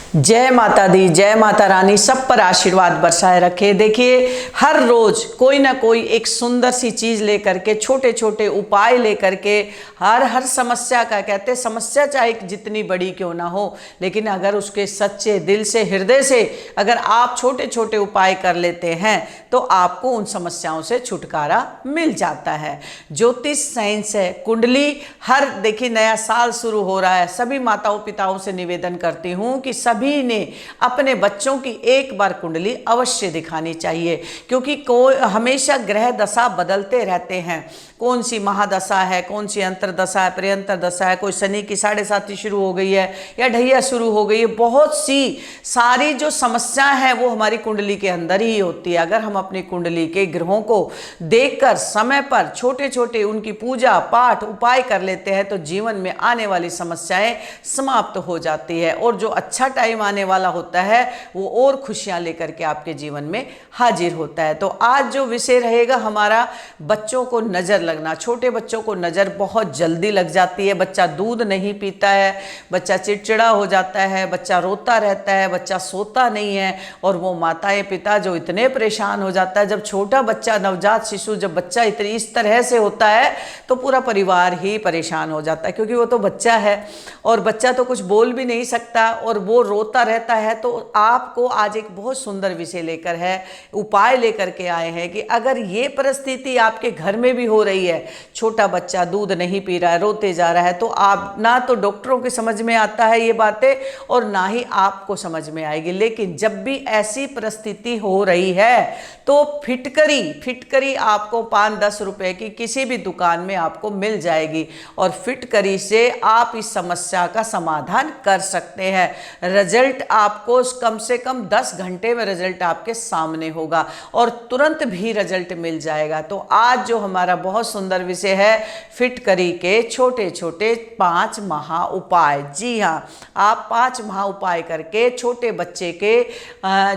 जय माता दी, जय माता रानी सब पर आशीर्वाद बरसाए रखे। देखिए, हर रोज कोई ना कोई एक सुंदर सी चीज लेकर के, छोटे छोटे उपाय लेकर के हर समस्या का, कहते समस्या चाहे जितनी बड़ी क्यों ना हो, लेकिन अगर उसके सच्चे दिल से, हृदय से अगर आप छोटे छोटे उपाय कर लेते हैं तो आपको उन समस्याओं से छुटकारा मिल जाता है। ज्योतिष साइंस है, कुंडली, हर देखिए नया साल शुरू हो रहा है, सभी माताओं पिताओं से निवेदन करती हूँ कि सभी ने अपने बच्चों की एक बार कुंडली अवश्य दिखानी चाहिए, क्योंकि हमेशा ग्रह दशा बदलते रहते हैं। कौन सी महादशा है, कौन सी अंतरदशा है, प्रियंतर दशा है, कोई शनि की 7.5 शुरू हो गई है या ढैया शुरू हो गई है। बहुत सी सारी जो समस्याएं हैं वो हमारी कुंडली के अंदर ही होती है। अगर हम अपनी कुंडली के ग्रहों को देखकर समय पर छोटे छोटे उनकी पूजा पाठ उपाय कर लेते हैं तो जीवन में आने वाली समस्याएं समाप्त हो जाती है, और जो अच्छा टाइम आने वाला होता है वो और खुशियां लेकर के आपके जीवन में हाजिर होता है। तो आज जो विषय रहेगा हमारा, बच्चों को नजर लगना। छोटे बच्चों को नजर बहुत जल्दी लग जाती है। बच्चा दूध नहीं पीता है, बच्चा चिड़चिड़ा हो जाता है, बच्चा रोता रहता है, बच्चा सोता नहीं है, और वो माताएं पिता जो इतने परेशान हो जाता है। जब छोटा बच्चा, नवजात शिशु, जब बच्चा इतनी इस तरह से होता है तो पूरा परिवार ही परेशान हो जाता है, क्योंकि वो तो बच्चा है और बच्चा तो कुछ बोल भी नहीं सकता और वो रोता रहता है। तो आपको आज एक बहुत सुंदर विषय लेकर है, उपाय लेकर के आए हैं कि अगर ये परिस्थिति आपके घर में भी हो रही है, छोटा बच्चा दूध नहीं पी रहा है, रोते जा रहा है, तो आप ना तो डॉक्टरों के समझ में आता है ये बातें और ना ही आपको समझ में आएगी। लेकिन जब भी ऐसी परिस्थिति हो रही है तो फिटकरी आपको 5-10 रुपए की किसी भी दुकान में आपको मिल जाएगी, और फिटकरी से आप इस समस्या का समाधान कर सकते हैं। रिजल्ट आपको कम से कम 10 घंटे में रिजल्ट आपके सामने होगा और तुरंत भी रिजल्ट मिल जाएगा। तो आज जो हमारा बहुत सुंदर विषय है, फिटकरी के छोटे छोटे 5 महा उपाय। जी हाँ, आप 5 महा उपाय करके छोटे बच्चे के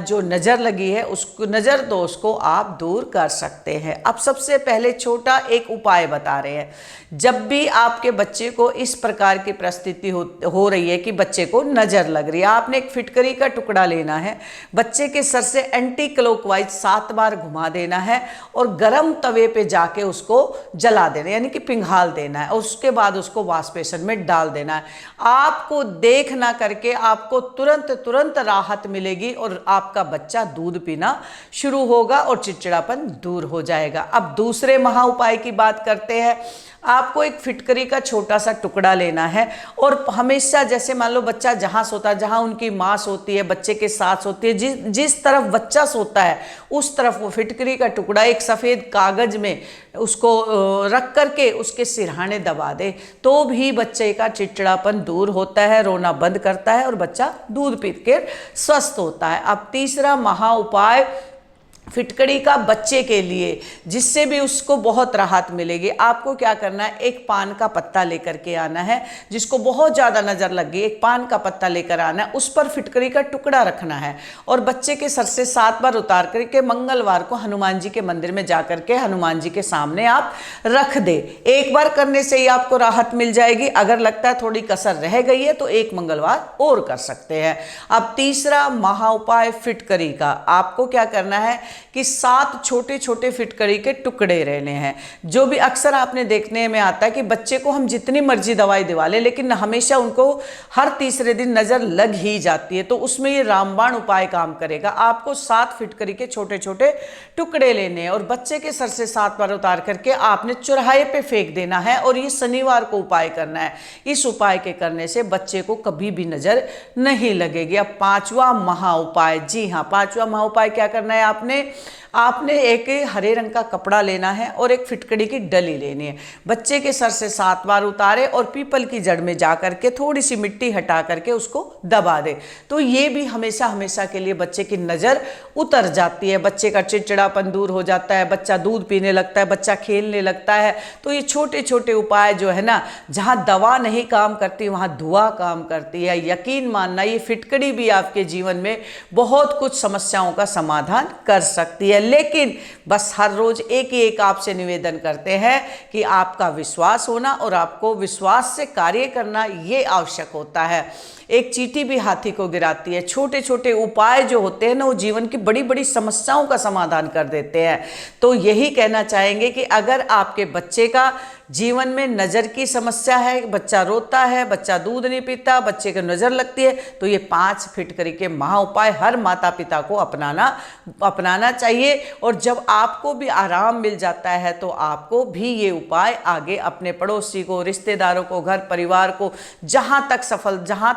जो नज़र लगी है उसको, नज़र दोष को आप दूर कर सकते हैं। अब सबसे पहले छोटा एक उपाय बता रहे हैं। जब भी आपके बच्चे को इस प्रकार की परिस्थिति हो रही है कि बच्चे को नज़र लग रही है, आपने एक फिटकरी का टुकड़ा लेना है, बच्चे के सर से एंटी क्लॉकवाइज 7 बार घुमा देना है और गर्म तवे पे जाके उसको जला देना, यानी कि पिघाल देना है, और उसके बाद उसको वॉश बेसिन में डाल देना है। आपको देख ना करके आपको तुरंत राहत मिलेगी और आपका बच्चा दूध पीना शुरू होगा और चिड़चिड़ापन दूर हो जाएगा। अब दूसरे महा उपाय की बात करते हैं। आपको एक फिटकरी का छोटा सा टुकड़ा लेना है और हमेशा, जैसे मान लो बच्चा जहाँ सोता है, जहाँ उनकी माँ सोती है, बच्चे के साथ सोती है, जिस तरफ बच्चा सोता है उस तरफ वो फिटकरी का टुकड़ा एक सफ़ेद कागज में उसको रख करके उसके सिरहाने दबा दे, तो भी बच्चे का चिड़चिड़ापन दूर होता है, रोना बंद करता है और बच्चा दूध पी कर स्वस्थ होता है। अब तीसरा महा उपाय फिटकड़ी का बच्चे के लिए, जिससे भी उसको बहुत राहत मिलेगी। आपको क्या करना है, एक पान का पत्ता लेकर के आना है, जिसको बहुत ज़्यादा नज़र लग गई, एक पान का पत्ता लेकर आना है, उस पर फिटकड़ी का टुकड़ा रखना है और बच्चे के सर से 7 बार उतार करके मंगलवार को हनुमान जी के मंदिर में जा करके हनुमान जी के सामने आप रख दे। एक बार करने से ही आपको राहत मिल जाएगी। अगर लगता है थोड़ी कसर रह गई है तो एक मंगलवार और कर सकते हैं। अब तीसरा महा उपाय फिटकरी का, आपको क्या करना है कि 7 छोटे छोटे फिटकरी के टुकड़े रहने हैं। जो भी अक्सर आपने देखने में आता है कि बच्चे को हम जितनी मर्जी दवाई दिवा लें, लेकिन हमेशा उनको हर तीसरे दिन नज़र लग ही जाती है, तो उसमें ये रामबाण उपाय काम करेगा। आपको 7 फिटकरी के छोटे छोटे टुकड़े लेने हैं और बच्चे के सर से 7 बार उतार करके आपने चौराहे पे फेंक देना है, और ये शनिवार को उपाय करना है। इस उपाय के करने से बच्चे को कभी भी नज़र नहीं लगेगी। अब 5वां महा उपाय, जी हाँ, 5वां महा उपाय क्या करना है, आपने एक हरे रंग का कपड़ा लेना है और एक फिटकड़ी की डली लेनी है। बच्चे के सर से 7 बार उतारे और पीपल की जड़ में जा करके थोड़ी सी मिट्टी हटा करके उसको दबा दे, तो ये भी हमेशा हमेशा के लिए बच्चे की नज़र उतर जाती है। बच्चे का चिड़चिड़ापन दूर हो जाता है, बच्चा दूध पीने लगता है, बच्चा खेलने लगता है। तो ये छोटे छोटे उपाय जो है ना, जहाँ दवा नहीं काम करती वहाँ दुआ काम करती है। यकीन मानना, ये फिटकड़ी भी आपके जीवन में बहुत कुछ समस्याओं का समाधान कर सकती है। लेकिन बस हर रोज एक ही एक आपसे निवेदन करते हैं कि आपका विश्वास होना और आपको विश्वास से कार्य करना ये आवश्यक होता है। एक चींटी भी हाथी को गिराती है। छोटे छोटे उपाय जो होते हैं ना, वो जीवन की बड़ी बड़ी समस्याओं का समाधान कर देते हैं। तो यही कहना चाहेंगे कि अगर आपके बच्चे का जीवन में नज़र की समस्या है, बच्चा रोता है, बच्चा दूध नहीं पीता, बच्चे को नज़र लगती है, तो ये 5 फिटकरी के महा उपाय हर माता पिता को अपनाना चाहिए। और जब आपको भी आराम मिल जाता है तो आपको भी ये उपाय आगे अपने पड़ोसी को, रिश्तेदारों को, घर परिवार को, जहाँ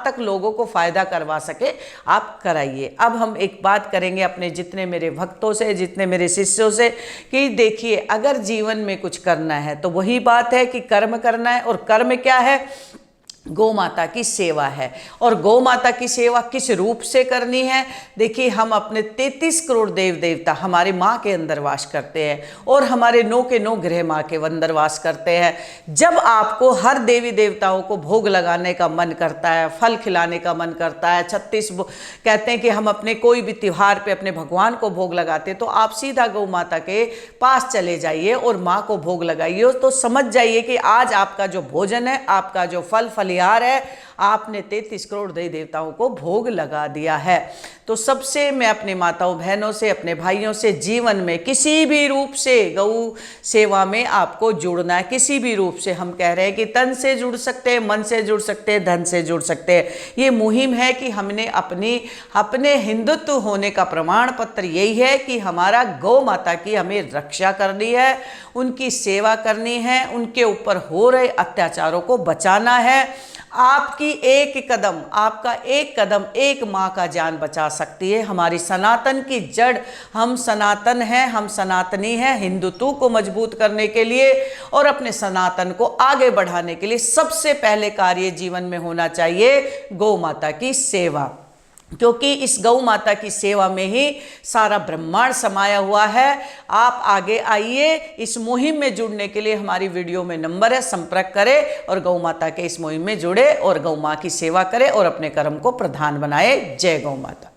तक लोगों को फायदा करवा सके आप कराइए। अब हम एक बात करेंगे अपने जितने मेरे भक्तों से, जितने मेरे शिष्यों से, कि देखिए अगर जीवन में कुछ करना है तो वही बात है कि कर्म करना है। और कर्म क्या है? गौ माता की सेवा है। और गौ माता की सेवा किस रूप से करनी है? देखिए हम अपने 33 करोड़ देव देवता हमारे माँ के अंदर वास करते हैं और हमारे 9 के 9 ग्रह माँ के अंदर वास करते हैं। जब आपको हर देवी देवताओं को भोग लगाने का मन करता है, फल खिलाने का मन करता है, 36 कहते हैं कि हम अपने कोई भी त्योहार पे अपने भगवान को भोग लगाते हैं, तो आप सीधा गौ माता के पास चले जाइए और माँ को भोग लगाइए। तो समझ जाइए कि आज आपका जो भोजन है, आपका जो फल फलिहार है, आपने 33 करोड़ देवी देवताओं को भोग लगा दिया है। तो सबसे मैं अपने माताओं बहनों से, अपने भाइयों से, जीवन में किसी भी रूप से गौ सेवा में आपको जुड़ना है। किसी भी रूप से, हम कह रहे हैं कि तन से जुड़ सकते हैं, मन से जुड़ सकते हैं, धन से जुड़ सकते हैं। ये मुहिम है कि हमने अपने हिंदुत्व होने का प्रमाण पत्र यही है कि हमारा गौ माता की हमें रक्षा करनी है, उनकी सेवा करनी है, उनके ऊपर हो रहे अत्याचारों को बचाना है। आपकी एक कदम, आपका एक कदम एक माँ का जान बचा सकती है। हमारी सनातन की जड़, हम सनातन हैं, हम सनातनी हैं। हिंदुत्व को मजबूत करने के लिए और अपने सनातन को आगे बढ़ाने के लिए सबसे पहले कार्य जीवन में होना चाहिए गौ माता की सेवा, क्योंकि इस गौ माता की सेवा में ही सारा ब्रह्मांड समाया हुआ है। आप आगे आइए, इस मुहिम में जुड़ने के लिए हमारी वीडियो में नंबर है, संपर्क करें और गौ माता के इस मुहिम में जुड़े और गौ माँ की सेवा करें और अपने कर्म को प्रधान बनाए। जय गौ माता।